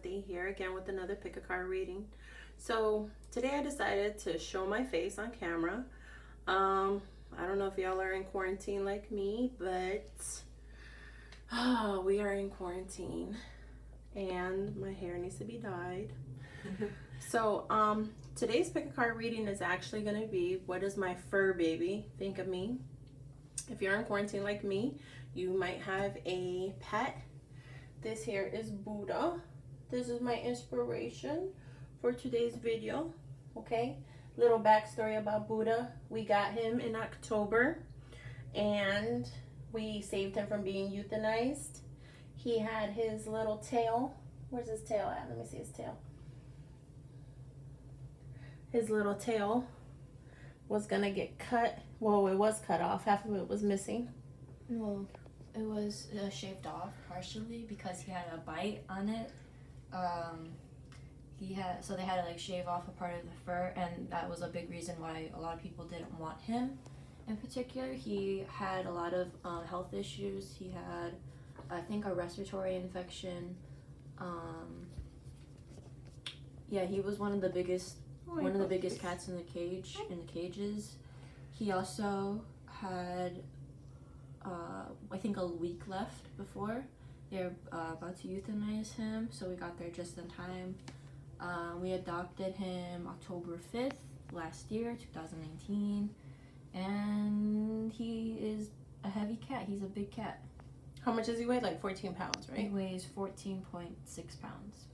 Dorothy here again with another pick a card reading. So today I decided to show my face on camera. I don't know if y'all are in quarantine like me, but we are in quarantine and my hair needs to be dyed. So today's pick a card reading is actually going to be, what does my fur baby think of me? If you're in quarantine like me, you might have a pet. This here is Buddha. This is my inspiration for today's video. Okay, little backstory about Buddha. We got him in October and we saved him from being euthanized. He had his little tail. Where's his tail at? Let me see his tail. His little tail was gonna get cut. Well, it was cut off. Half of it was missing. Well, it was shaved off partially because he had a bite on it. So they had to like shave off a part of the fur, and that was a big reason why a lot of people didn't want him. In particular, he had a lot of health issues. He had, I think, a respiratory infection. Yeah, he was one of the biggest cats in the cages. He also had I think a week left before they're about to euthanize him, so we got there just in time. We adopted him October 5th last year, 2019, and he is a heavy cat. He's a big cat. How much does he weigh? Like 14 pounds, right? He weighs 14.6 pounds.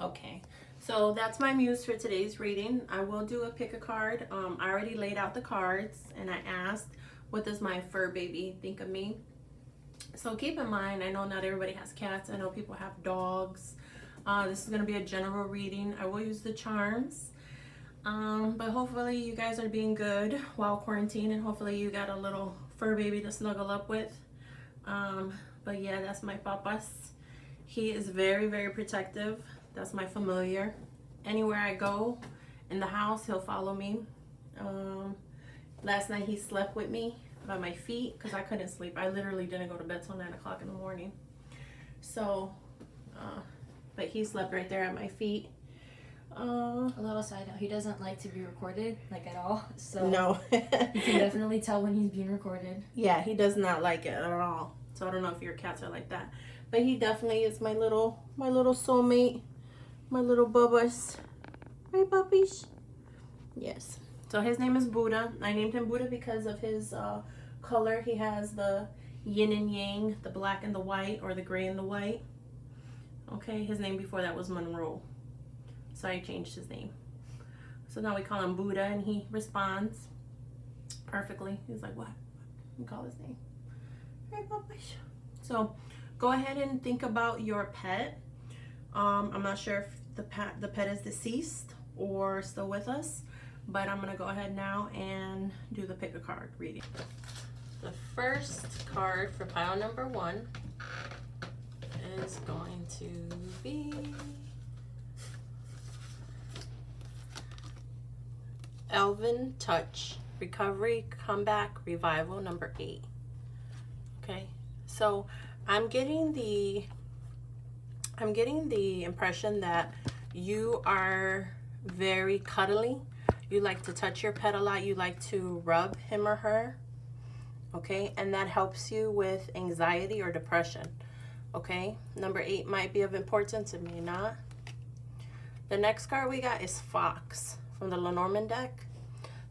Okay, so that's my muse for today's reading. I will do a pick a card. I already laid out the cards and I asked, what does my fur baby think of me? So keep in mind, I know not everybody has cats. I know people have dogs. This is going to be a general reading. I will use the charms. But hopefully you guys are being good while quarantined, and hopefully you got a little fur baby to snuggle up with. But yeah, that's my papas. He is very, very protective. That's my familiar. Anywhere I go in the house, he'll follow me. Last night he slept with me by my feet because I couldn't sleep. I literally didn't go to bed till 9 o'clock in the morning. So, but he slept right there at my feet. A little side note, he doesn't like to be recorded, like at all. So no. You can definitely tell when he's being recorded. Yeah, he does not like it at all. So I don't know if your cats are like that. But he definitely is my little soulmate. My little bubbas. Right, puppies? Yes. So his name is Buddha. I named him Buddha because of his color. He has the yin and yang, the black and the white, or the gray and the white. Okay, his name before that was Monroe. So I changed his name. So now we call him Buddha, and he responds perfectly. He's like, what? We call his name. Right, puppies. So go ahead and think about your pet. I'm not sure if the pet is deceased or still with us, but I'm gonna go ahead now and do the pick a card reading. The first card for pile number 1 is going to be Elven Touch, Recovery, Comeback, Revival, number 8. Okay, so I'm getting the impression that you are very cuddly. You like to touch your pet a lot. You like to rub him or her. Okay, and that helps you with anxiety or depression. Okay, number 8 might be of importance, it may not. The next card we got is Fox from the Lenormand deck.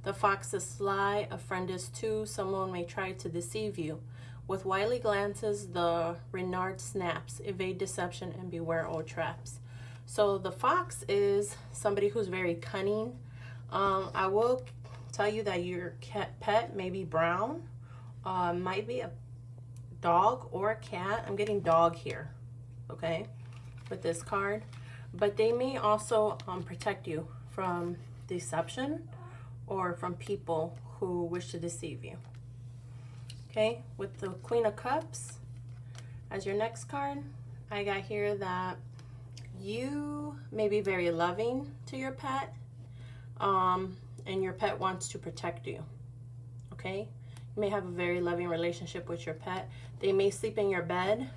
The fox is sly, a friend is too, someone may try to deceive you. With wily glances, the renard snaps, evade deception and beware old traps. So the fox is somebody who's very cunning. I will tell you that your pet may be brown, might be a dog or a cat. I'm getting dog here, okay, with this card. But they may also protect you from deception or from people who wish to deceive you. Okay, with the Queen of Cups as your next card, I got here that you may be very loving to your pet, and your pet wants to protect you. Okay, you may have a very loving relationship with your pet. They may sleep in your bed.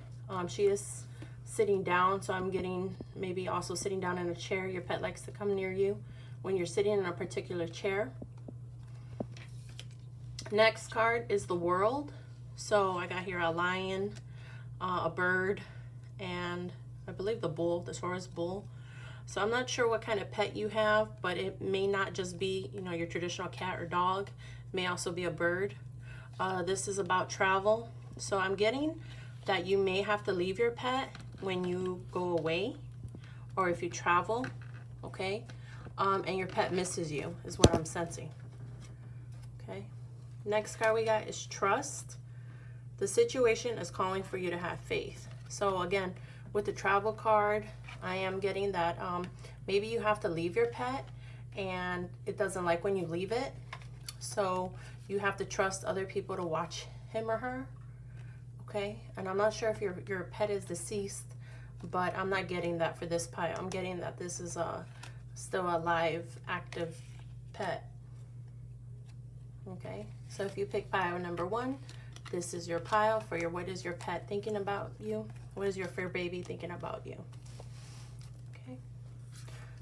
She is sitting down. So I'm getting maybe also sitting down in a chair. Your pet likes to come near you when you're sitting in a particular chair. Next card is the world. So I got here a lion, a bird, and I believe the bull, the Taurus bull. So I'm not sure what kind of pet you have, but it may not just be, you know, your traditional cat or dog. It may also be a bird. This is about travel. So I'm getting that you may have to leave your pet when you go away or if you travel, okay? And your pet misses you is what I'm sensing, okay? Next card we got is trust. The situation is calling for you to have faith. So again, with the travel card, I am getting that maybe you have to leave your pet and it doesn't like when you leave it. So you have to trust other people to watch him or her, okay? And I'm not sure if your pet is deceased, but I'm not getting that for this pile. I'm getting that this is still a live, active pet, okay? So if you pick pile number 1, this is your pile for your what is your pet thinking about you? What is your fur baby thinking about you? Okay.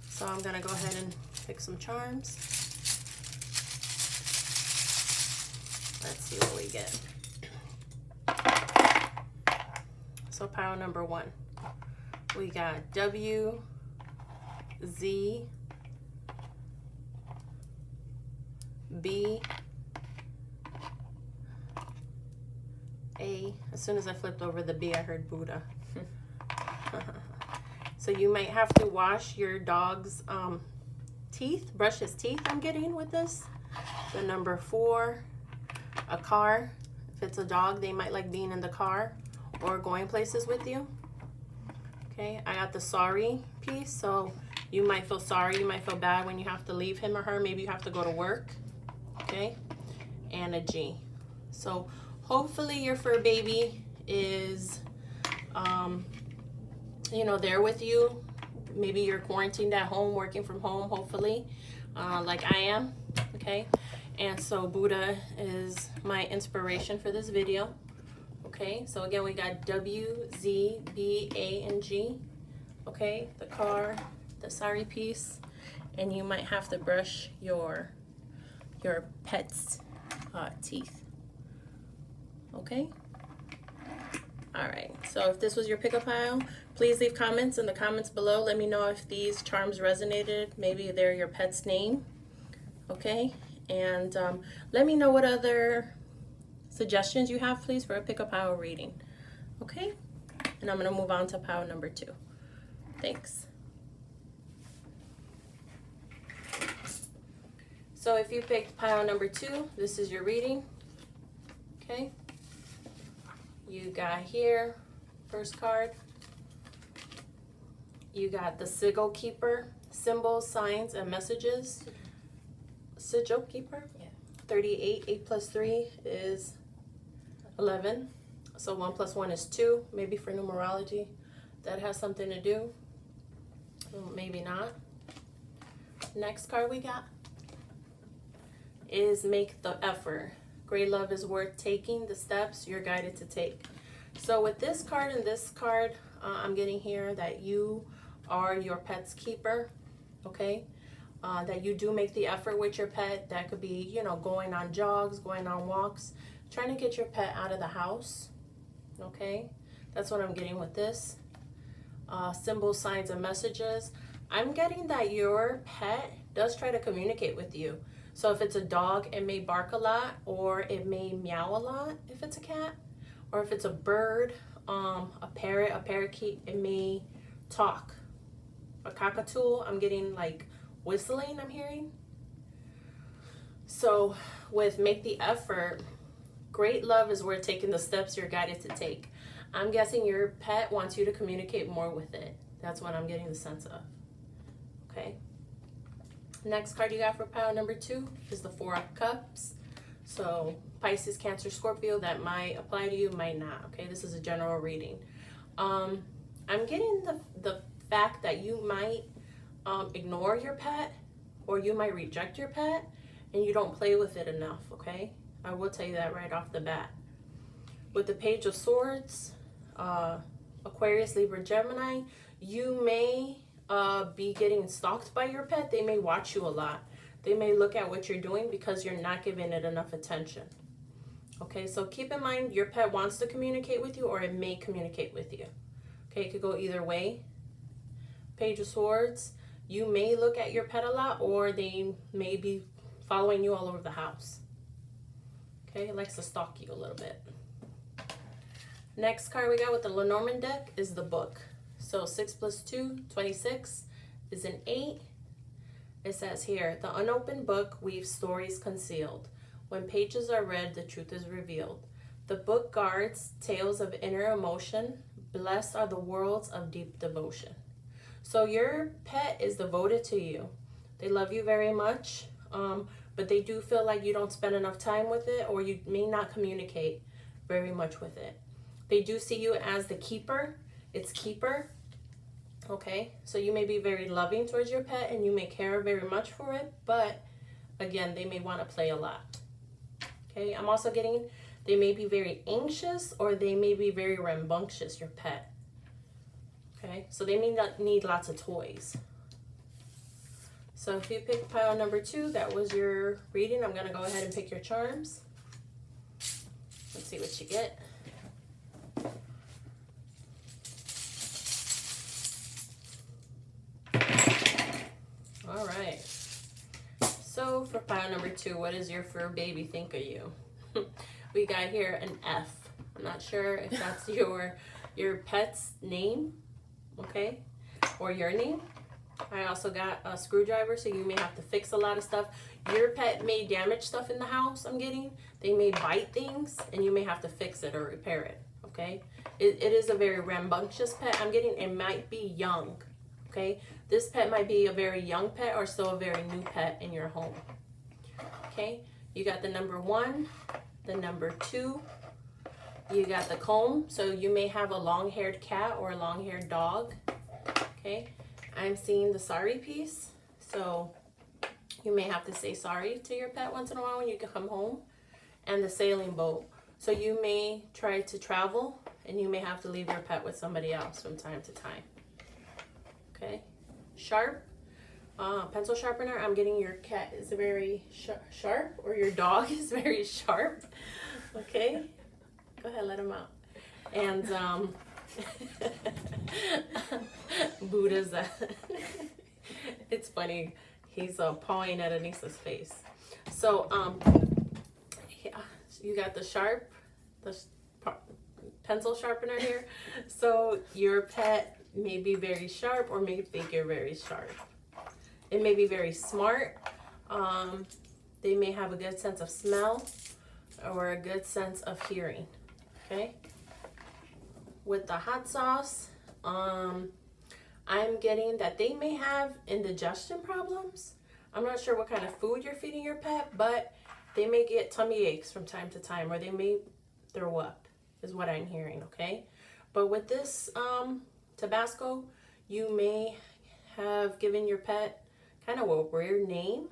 So I'm gonna go ahead and pick some charms. Let's see what we get. So pile number 1. We got W, Z, B, A. As soon as I flipped over the B, I heard Buddha. So you might have to wash your dog's teeth, brush his teeth, I'm getting with this. The number 4, a car. If it's a dog, they might like being in the car or going places with you. Okay, I got the sorry piece. So you might feel sorry, you might feel bad when you have to leave him or her. Maybe you have to go to work. Okay, and a G. So hopefully your fur baby is, you know, there with you. Maybe you're quarantined at home, working from home, hopefully, like I am, okay? And so Buddha is my inspiration for this video, okay? So again, we got W, Z, B, A, and G, okay? The car, the sorry piece, and you might have to brush your pet's teeth. Okay? All right, so if this was your pickup pile, please leave comments in the comments below. Let me know if these charms resonated. Maybe they're your pet's name, okay? And let me know what other suggestions you have, please, for a pickup pile reading, okay? And I'm gonna move on to pile number 2. Thanks. So if you picked pile number 2, this is your reading, okay? You got here, first card. You got the Sigil Keeper, symbols, signs, and messages. Sigil Keeper? Yeah. 38, 8 plus 3 is 11. So 1 plus 1 is 2, maybe for numerology. That has something to do. Maybe not. Next card we got is make the effort. Great love is worth taking the steps you're guided to take. So with this card and this card, I'm getting here that you are your pet's keeper, okay? That you do make the effort with your pet. That could be, you know, going on jogs, going on walks, trying to get your pet out of the house, okay? That's what I'm getting with this. Symbols, signs, and messages. I'm getting that your pet does try to communicate with you. So if it's a dog, it may bark a lot, or it may meow a lot if it's a cat. Or if it's a bird, a parrot, a parakeet, it may talk. A cockatool, I'm getting like whistling, I'm hearing. So with make the effort, great love is worth taking the steps you're guided to take. I'm guessing your pet wants you to communicate more with it. That's what I'm getting the sense of, okay? Next card you got for pile number 2 is the 4 of Cups. So Pisces, Cancer, Scorpio, that might apply to you, might not, okay? This is a general reading. I'm getting the fact that you might ignore your pet, or you might reject your pet, and you don't play with it enough, okay? I will tell you that right off the bat. With the Page of Swords, Aquarius, Libra, Gemini, you may be getting stalked by your pet. They may watch you a lot. They may look at what you're doing because you're not giving it enough attention. Okay, so keep in mind your pet wants to communicate with you, or it may communicate with you. Okay, it could go either way. Page of Swords, you may look at your pet a lot, or they may be following you all over the house. Okay, it likes to stalk you a little bit. Next card we got with the Lenormand deck is the Book. So 6 + 2, 26 is an 8. It says here, the unopened book weaves stories concealed. When pages are read, the truth is revealed. The book guards tales of inner emotion. Blessed are the worlds of deep devotion. So your pet is devoted to you. They love you very much, but they do feel like you don't spend enough time with it, or you may not communicate very much with it. They do see you as the keeper. It's keeper. Okay, so you may be very loving towards your pet and you may care very much for it, but again, they may want to play a lot. Okay, I'm also getting they may be very anxious, or they may be very rambunctious, your pet. Okay, so they may not need lots of toys. So if you pick pile number 2, that was your reading. I'm going to go ahead and pick your charms. Let's see what you get. All right. So for pile number 2, what does your fur baby think of you? We got here an F. I'm not sure if that's your pet's name, okay, or your name. I also got a screwdriver, so you may have to fix a lot of stuff. Your pet may damage stuff in the house, I'm getting. They may bite things, and you may have to fix it or repair it, okay? It is a very rambunctious pet. I'm getting it might be young, okay? This pet might be a very young pet or still a very new pet in your home, okay? You got the number 1, the number 2. You got the comb, so you may have a long-haired cat or a long-haired dog, okay? I'm seeing the sorry piece, so you may have to say sorry to your pet once in a while when you come home. And the sailing boat, so you may try to travel and you may have to leave your pet with somebody else from time to time. Okay, sharp, pencil sharpener. I'm getting your cat is very sharp, or your dog is very sharp. Okay, go ahead, let him out. And Buddha's it's funny, he's pawing at Anissa's face. So yeah, you got the pencil sharpener here. So your pet may be very sharp, or may think you're very sharp. It may be very smart. They may have a good sense of smell or a good sense of hearing. Okay. With the hot sauce, I'm getting that they may have indigestion problems. I'm not sure what kind of food you're feeding your pet, but they may get tummy aches from time to time, or they may throw up, is what I'm hearing, okay? But with this Tabasco, you may have given your pet kind of a weird name,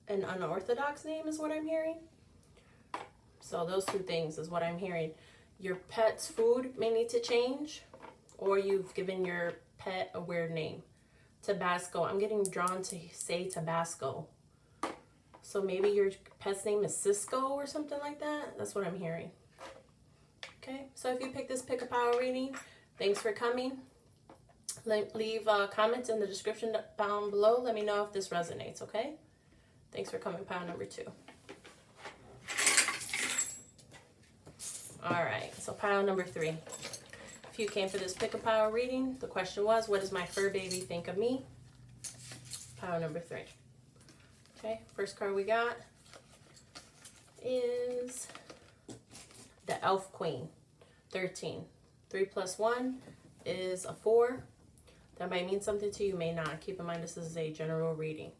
an unorthodox name is what I'm hearing. So those 2 things is what I'm hearing. Your pet's food may need to change, or you've given your pet a weird name. Tabasco, I'm getting drawn to say Tabasco. So maybe your pet's name is Cisco or something like that. That's what I'm hearing. Okay, so if you pick this Pick a Power reading, thanks for coming. Leave comments in the description down below. Let me know if this resonates, okay? Thanks for coming, pile number 2. All right, so pile number 3. If you came for this Pick a Power reading, the question was, what does my fur baby think of me? Pile number 3. Okay, first card we got is the Elf Queen, 13. 3 + 1 is a 4. That might mean something to you, may not. Keep in mind this is a general reading.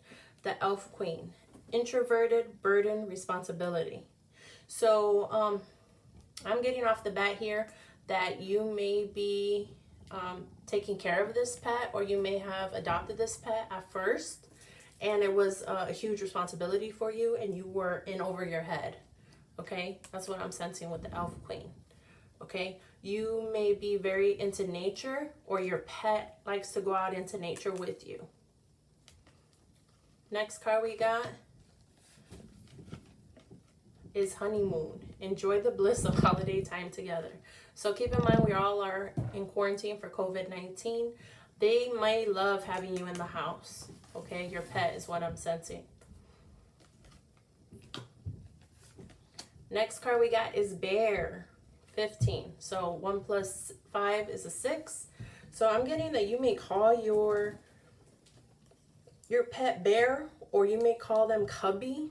The Elf Queen, introverted, burden, responsibility. So I'm getting off the bat here that you may be taking care of this pet, or you may have adopted this pet at first, and it was a huge responsibility for you, and you were in over your head. Okay, that's what I'm sensing with the Elf Queen. Okay, You may be very into nature, or your pet likes to go out into nature with you. Next card we got is honeymoon. Enjoy the bliss of holiday time together. So keep in mind, we all are in quarantine for COVID-19. They might love having you in the house. Okay, your pet is what I'm sensing. Next card we got is bear. 15. So 1 plus 5 is a 6. So I'm getting that you may call your pet bear, or you may call them cubby,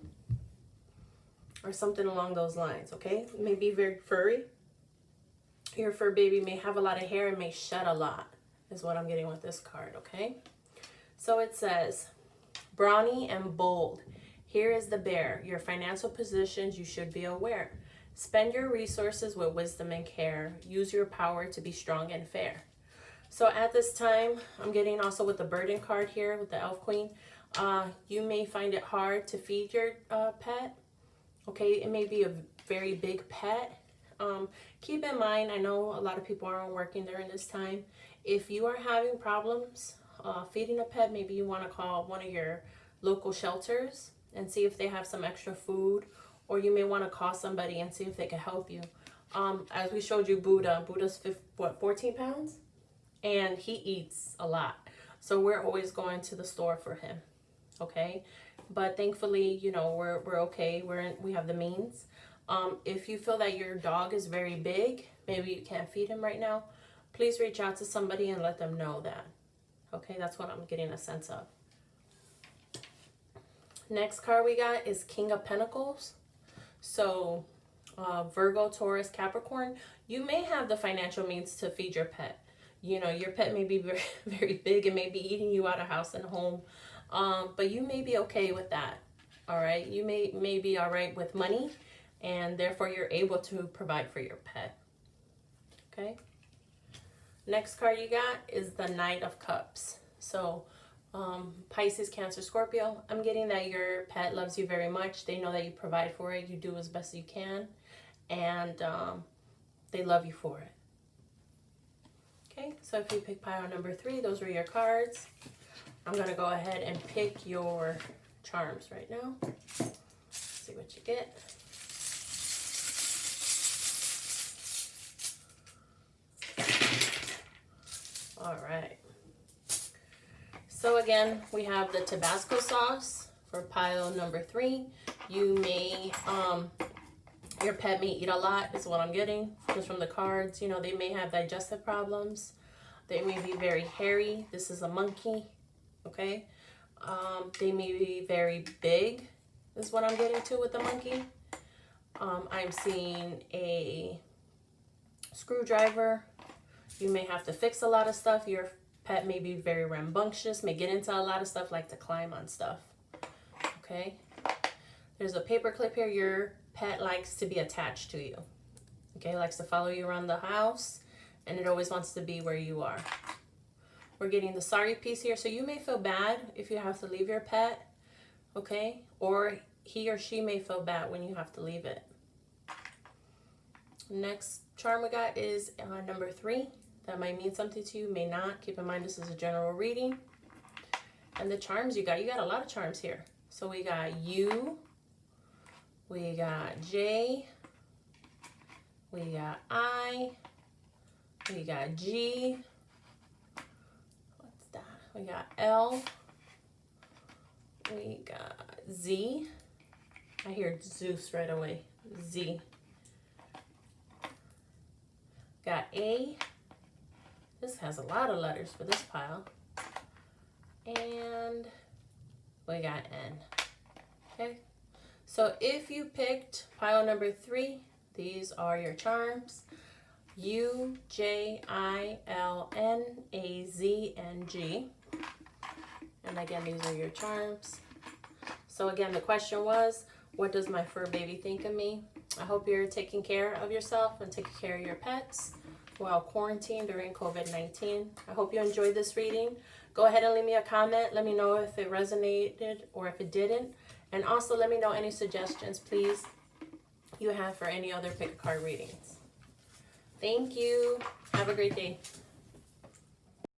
or something along those lines, okay? It may be very furry. Your fur baby may have a lot of hair and may shed a lot, is what I'm getting with this card, okay? So it says, brawny and bold. Here is the bear. Your financial positions, you should be aware. Spend your resources with wisdom and care. Use your power to be strong and fair. So at this time, I'm getting also with the burden card here with the elf queen. You may find it hard to feed your pet. Okay, it may be a very big pet. Keep in mind, I know a lot of people aren't working during this time. If you are having problems feeding a pet, maybe you want to call one of your local shelters and see if they have some extra food, or you may want to call somebody and see if they can help you. As we showed you Buddha's 14 pounds, and he eats a lot. So we're always going to the store for him, okay? But thankfully, you know, we're okay. We have the means. If you feel that your dog is very big, maybe you can't feed him right now, please reach out to somebody and let them know that. Okay, that's what I'm getting a sense of. Next card we got is King of Pentacles. So Virgo, Taurus, Capricorn, you may have the financial means to feed your pet. You know, your pet may be very, very big and may be eating you out of house and home. But you may be okay with that. All right. You may be all right with money, and therefore you're able to provide for your pet. Okay. Next card you got is the Knight of Cups. So Pisces, Cancer, Scorpio, I'm getting that your pet loves you very much. They know that you provide for it. You do as best you can. And they love you for it. Okay, so if you pick pile number 3, those were your cards. I'm going to go ahead and pick your charms right now. Let's see what you get. All right. So again, we have the Tabasco sauce for pile number 3. You may, your pet may eat a lot, is what I'm getting just from the cards. You know, they may have digestive problems. They may be very hairy. This is a monkey, okay? They may be very big, is what I'm getting to with the monkey. I'm seeing a screwdriver. You may have to fix a lot of stuff. Your pet may be very rambunctious, may get into a lot of stuff, like to climb on stuff, okay? There's a paper clip here. Your pet likes to be attached to you, okay? Likes to follow you around the house, and it always wants to be where you are. We're getting the sorry piece here, so you may feel bad if you have to leave your pet, okay? Or he or she may feel bad when you have to leave it. Next charm we got is number 3. That might mean something to you, may not. Keep in mind, this is a general reading. And the charms you got a lot of charms here. So we got U, we got J, we got I, we got G, what's that? We got L, we got Z. I hear Zeus right away, Z. Got A. This has a lot of letters for this pile. And we got N. Okay. So if you picked pile number 3, these are your charms. U, J, I, L, N, A, Z, and G. And again, these are your charms. So again, the question was, what does my fur baby think of me? I hope you're taking care of yourself and taking care of your pets while quarantined during COVID-19. I hope you enjoyed this reading. Go ahead and leave me a comment. Let me know if it resonated or if it didn't. And also let me know any suggestions, please, you have for any other pick a card readings. Thank you. Have a great day.